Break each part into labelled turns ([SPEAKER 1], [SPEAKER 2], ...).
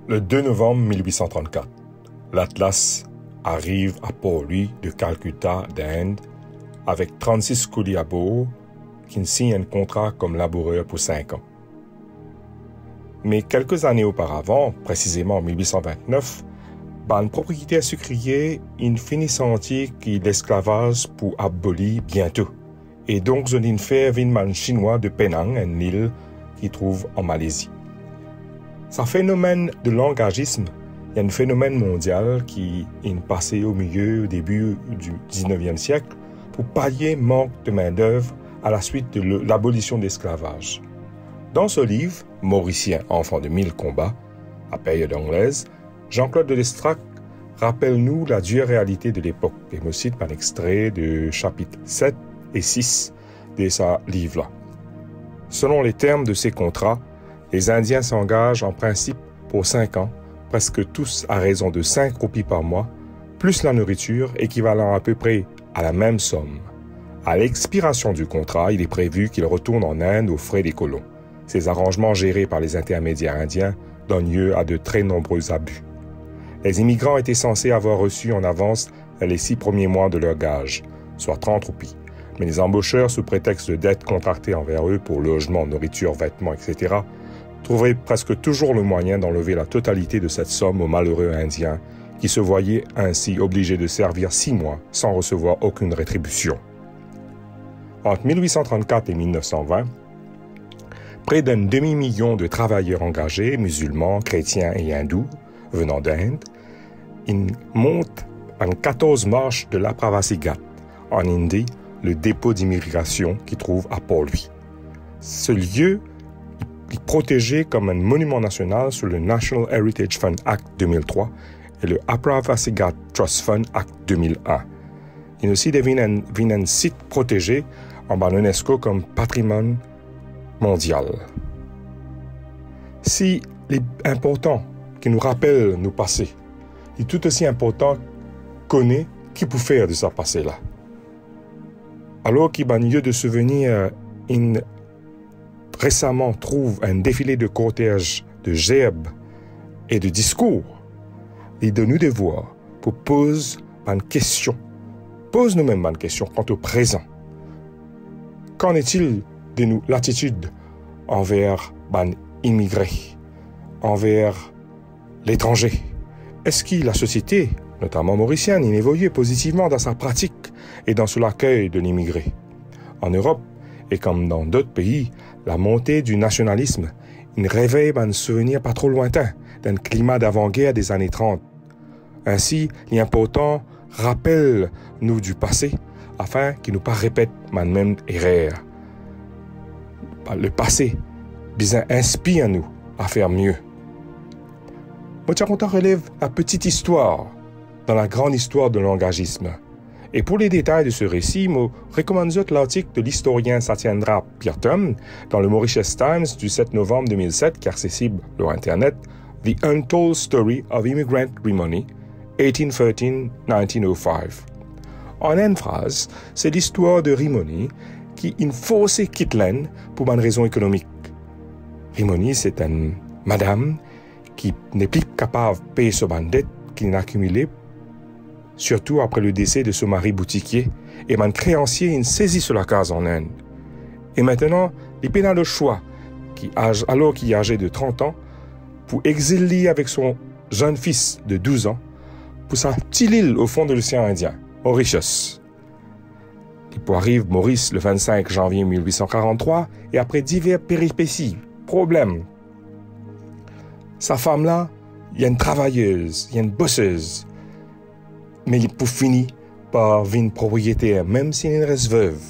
[SPEAKER 1] Le 2 novembre 1834, l'Atlas arrive à Port-Louis de Calcutta d'Inde avec 36 coolies à bord qui signent un contrat comme laboureur pour 5 ans. Mais quelques années auparavant, précisément en 1829, un propriétaire sucrier finit sentir que l'esclavage pour abolir bientôt. Et donc, une fait un chinois de Penang, une île qui trouve en Malaisie. Ce phénomène de langagisme est un phénomène mondial qui est passé au début du 19e siècle pour pallier manque de main-d'œuvre à la suite de l'abolition de l'esclavage. Dans ce livre, Mauricien, enfant de 1000 combats, à période anglaise, Jean-Claude de Lestrac rappelle-nous la dure réalité de l'époque et me cite un extrait de chapitres 7 et 6 de ce livre-là. Selon les termes de ces contrats, les Indiens s'engagent en principe pour 5 ans, presque tous à raison de 5 roupies par mois, plus la nourriture équivalent à peu près à la même somme. À l'expiration du contrat, il est prévu qu'ils retournent en Inde aux frais des colons. Ces arrangements gérés par les intermédiaires indiens donnent lieu à de très nombreux abus. Les immigrants étaient censés avoir reçu en avance les 6 premiers mois de leur gage, soit 30 roupies. Mais les embaucheurs, sous prétexte de dettes contractées envers eux pour logement, nourriture, vêtements, etc., trouveraient presque toujours le moyen d'enlever la totalité de cette somme aux malheureux Indiens qui se voyaient ainsi obligés de servir 6 mois sans recevoir aucune rétribution. Entre 1834 et 1920, près d'un demi-million de travailleurs engagés, musulmans, chrétiens et hindous, venant d'Inde, ils montent en 14 marches de l'Apravasi Ghat, en Inde, le dépôt d'immigration qui trouve à Port-Louis. Ce lieu est protégé comme un monument national sous le National Heritage Fund Act 2003 et le Apravasi Ghat Trust Fund Act 2001. Il aussi devient un site protégé en l'UNESCO comme patrimoine mondial. Si l'important qui nous rappelle nos passés, il est tout aussi important de connaître qui peut faire de ce passé-là. Alors qu'il y a un lieu de souvenir, il récemment trouve un défilé de cortège de gerbes et de discours. Il de nous devoir pour poser une question. Pose nous-mêmes une question quant au présent. Qu'en est-il de nous l'attitude envers les immigrés, envers l'étranger? Est-ce que la société, notamment mauricienne, évolue positivement dans sa pratique et dans l'accueil de l'immigré? En Europe, et comme dans d'autres pays, la montée du nationalisme réveille un souvenir pas trop lointain d'un climat d'avant-guerre des années 30. Ainsi, l'important rappelle-nous du passé afin qu'il ne nous pas répète la même erreur. Le passé, bien inspire-nous à faire mieux. Motiakonta relève la petite histoire dans la grande histoire de l'engagisme. Et pour les détails de ce récit, je recommande l'article de l'historien Satyendra Pirtum dans le Mauritius Times du 7 novembre 2007, qui est accessible sur Internet, The Untold Story of Immigrant Rimoni, 1813-1905. En une phrase, c'est l'histoire de Rimoni qui a forcé Kitlen pour une raison économique. Rimoni, c'est une madame qui n'est plus capable de payer sa dette qu'il a accumulée, surtout après le décès de son mari boutiquier, et un créancier a saisi sur la case en Inde. Et maintenant, il a le choix, alors qu'il est âgé de 30 ans, pour exiler avec son jeune fils de 12 ans pour sa petite île au fond de l'océan Indien, Mauritius. Il arrive Maurice le 25 janvier 1843 et après divers péripéties, problèmes. Sa femme-là, il y a une travailleuse, il y a une bosseuse. Mais il peut finir par une propriétaire, même s'il reste veuve.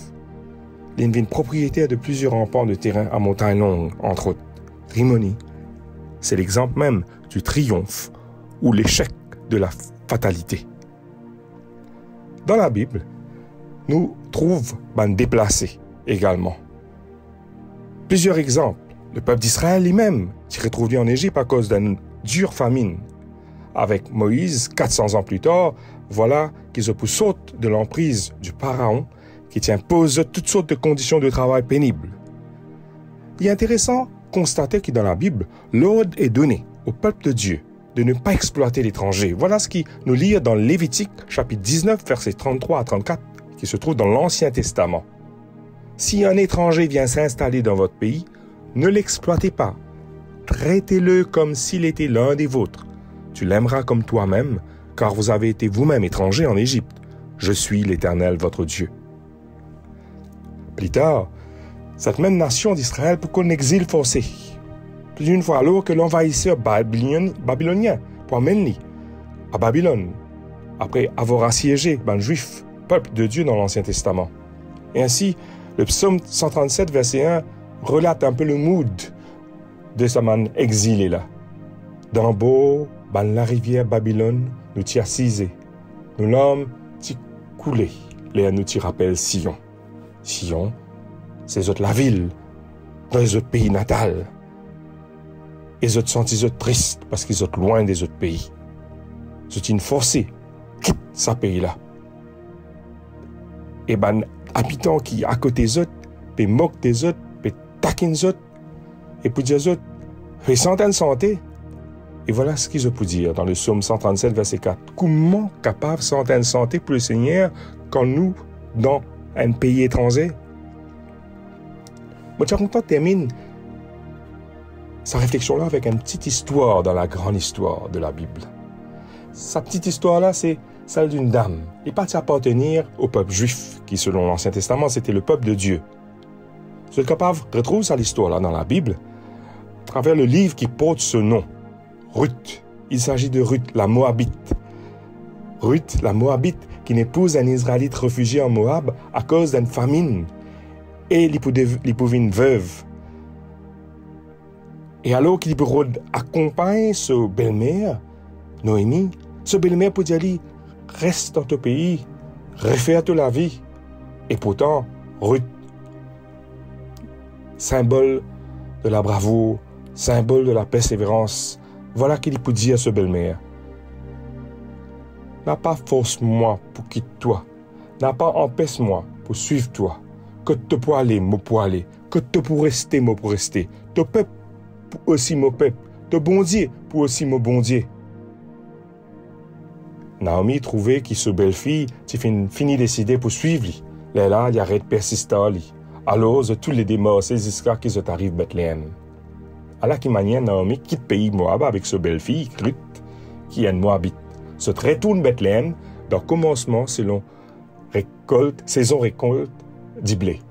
[SPEAKER 1] Il est propriétaire de plusieurs emplants de terrain à Montagne Longue, entre autres. Rimoni, c'est l'exemple même du triomphe ou l'échec de la fatalité. Dans la Bible, nous trouvons un déplacé également. Plusieurs exemples. Le peuple d'Israël lui-même s'est retrouvé en Égypte à cause d'une dure famine. Avec Moïse, 400 ans plus tard, voilà qu'ils sautent de l'emprise du pharaon qui impose toutes sortes de conditions de travail pénibles. Il est intéressant de constater que dans la Bible, l'ordre est donné au peuple de Dieu de ne pas exploiter l'étranger. Voilà ce qui nous lit dans Lévitique, chapitre 19, versets 33 à 34, qui se trouve dans l'Ancien Testament. Si un étranger vient s'installer dans votre pays, ne l'exploitez pas. Traitez-le comme s'il était l'un des vôtres. Tu l'aimeras comme toi-même, car vous avez été vous-même étranger en Égypte. Je suis l'Éternel, votre Dieu. Plus tard, cette même nation d'Israël pour qu'un exil forcé. Plus d'une fois alors que l'envahisseur babylonien pour amener à Babylone, après avoir assiégé les Juifs, peuple de Dieu dans l'Ancien Testament. Et ainsi, le psaume 137, verset 1, relate un peu le mood de ce man exilé-là. D'en beau, la rivière Babylone, nous t'y assisé. Nous l'homme t'y coulé. Les nous t'y rappelle Sion. Sion, c'est la ville, dans les autres pays natal. Et les autres sont tristes parce qu'ils sont loin des autres pays. C'est une forcée, quitte ce pays-là. Et habitants qui à côté des autres, puis moquent des autres, puis taquinent des autres, et puis des autres, puis centaines de santé. Et voilà ce qu'ils ont pu dire dans le psaume 137, verset 4. Comment capable centaines de santé pour le Seigneur quand nous, dans un pays étranger? Moi, je suis content de terminer sa réflexion-là avec une petite histoire dans la grande histoire de la Bible. Sa petite histoire-là, c'est celle d'une dame. Elle est partie appartenir au peuple juif, qui, selon l'Ancien Testament, c'était le peuple de Dieu. Vous êtes capable de retrouver cette histoire-là dans la Bible, à travers le livre qui porte ce nom, Ruth. Il s'agit de Ruth, la Moabite. Ruth, la Moabite, qui épouse un Israélite réfugié en Moab à cause d'une famine. Et il pouvait une veuve. Et alors qu'il accompagne ce belle-mère, Noémie, ce belle-mère peut dire, reste dans ton pays, refaire toute la vie. Et pourtant, Ruth, symbole de la bravoure, symbole de la persévérance, voilà qu'il peut dire à ce belle-mère. N'a pas force-moi pour quitter toi, n'a pas empêche-moi pour suivre toi, que te pour aller, moi pour aller, que te pour rester, moi pour rester, te peuple pour aussi mon peuple, te bon Dieu pour aussi mon bon Dieu. Naomi trouvait que ce belle-fille, tu fini décidé pour suivre lui. Là, il arrête persistant lui. Alors, tous les démons, ces histoires qui sont arrivent à Bethléem. À la qui manière, Naomi quitte le pays Moab avec ce belle-fille, Ruth, qui est une Moabite. Se retourne Bethléem dans commencement selon saison récolte du blé.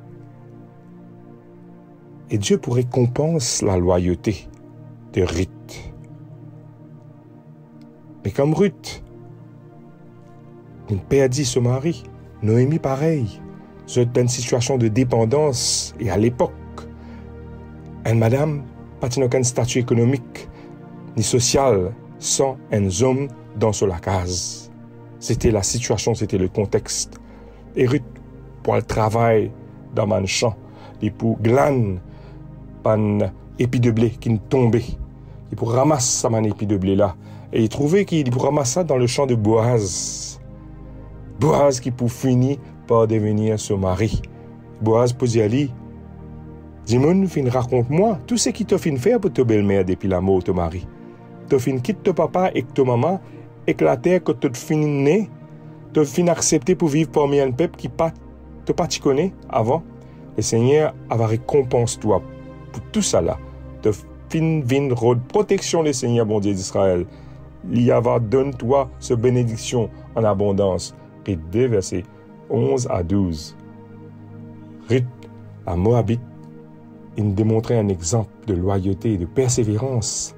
[SPEAKER 1] Et Dieu récompense la loyauté de Ruth. Mais comme Ruth, il perdit son mari, Noémie pareil. C'est une situation de dépendance. Et à l'époque, une madame n'a pas aucun statut économique ni social sans un homme dans la case. C'était la situation, c'était le contexte. Et Ruth, pour le travail dans un champ, et pour glaner un épi de blé qui tombait, et pour ramasser un épi de blé là, et il trouvait qu'il pour ramasser ça dans le champ de Boaz. Boaz qui pour finir par devenir son mari. Boaz peut dire lui, dis-moi, raconte-moi tout ce qui t'a fait faire pour ta belle-mère depuis la mort de ton mari. T'as fait quitte ton papa et ton maman, et que la terre que t'as fini né, t'as fini accepter pour vivre parmi un peuple qui t'as pas t'y connaît avant. Le Seigneur va récompenser toi pour tout ça là. T'as fini vin rôle protection le Seigneur bon Dieu d'Israël. Il y va donne toi ce bénédiction en abondance. Et 2 versets 11 à 12. Ruth, la Moabite, il démontrait un exemple de loyauté et de persévérance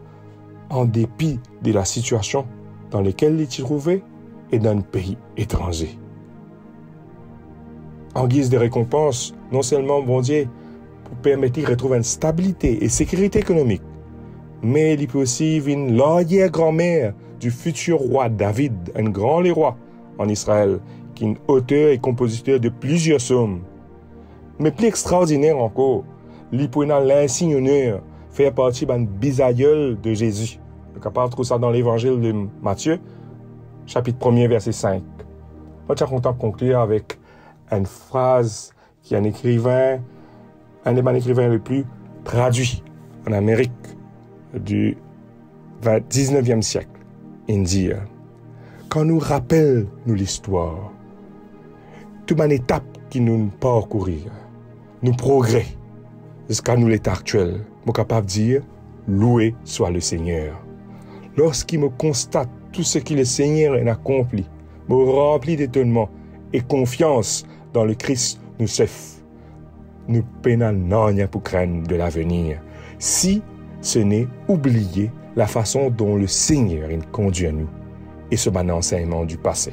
[SPEAKER 1] en dépit de la situation dans laquelle il s'y trouvait et dans un pays étranger. En guise de récompense, non seulement bon Dieu pour permettre de retrouver une stabilité et sécurité économique, mais il peut aussi une l'arrière-grand-mère du futur roi David, un grand roi en Israël, qui est auteur et compositeur de plusieurs psaumes. Mais plus extraordinaire encore, il peut l'insigne honneur faire partie d'un bisaïeul de Jésus. On est capable de trouver ça dans l'évangile de Matthieu, chapitre 1er, verset 5. Moi, je suis content de conclure avec une phrase qui est un des écrivains les plus traduits en Amérique du 19e siècle. il dit, quand nous rappelle nous l'histoire, toute une étape qui nous parcourir, nous progrès, jusqu'à nous l'état actuel, je suis capable de dire, loué soit le Seigneur. Lorsqu'il me constate tout ce que le Seigneur a accompli, me remplit d'étonnement et confiance dans le Christ nous chef. Nous peinons rien pour craindre de l'avenir, si ce n'est oublier la façon dont le Seigneur nous conduit à nous et ce bon enseignement du passé.